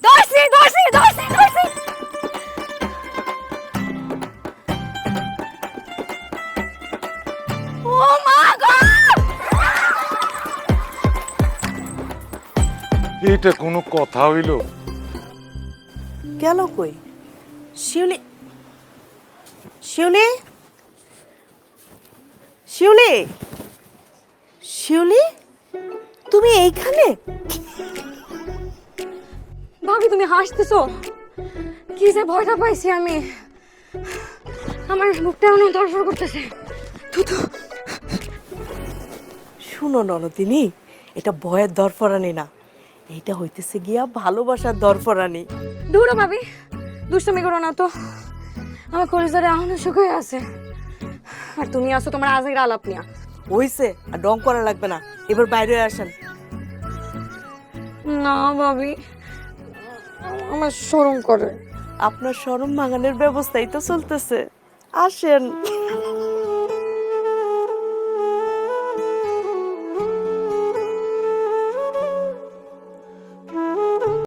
ধরছি ধরছি ধরছি ধরছি ও মা গো এটা কোনো কথা হইল? গেল কই? শিউলি, শিউলি, শিউলি, শিউলি, তুমি এইখানে? ভাবি তুমি হাসতেছো? কি যে ভয়টা পাইছি আমি, আমার বুকটা এমন দরফর করতেছে। থুথু। শুনো ননদিনী, এটা ভয়ের দরফরানি না, এইটা হইতেছে গিয়া ভালোবাসার দরফরানি। দূরও ভাবি, দুষ্টামি করো না তো, আমার কলিজারে এখনো শুকিয়ে আছে। আর তুমি আসো তোমার আজকের আলাপ নিয়া। হইছে, আর ডং করা লাগবে না, এবার বাইরে আসেন। না ভাবি, আমার শরম করে। আপনার শরম ভাঙানোর ব্যবস্থাই তো চলতেছে, আসেন।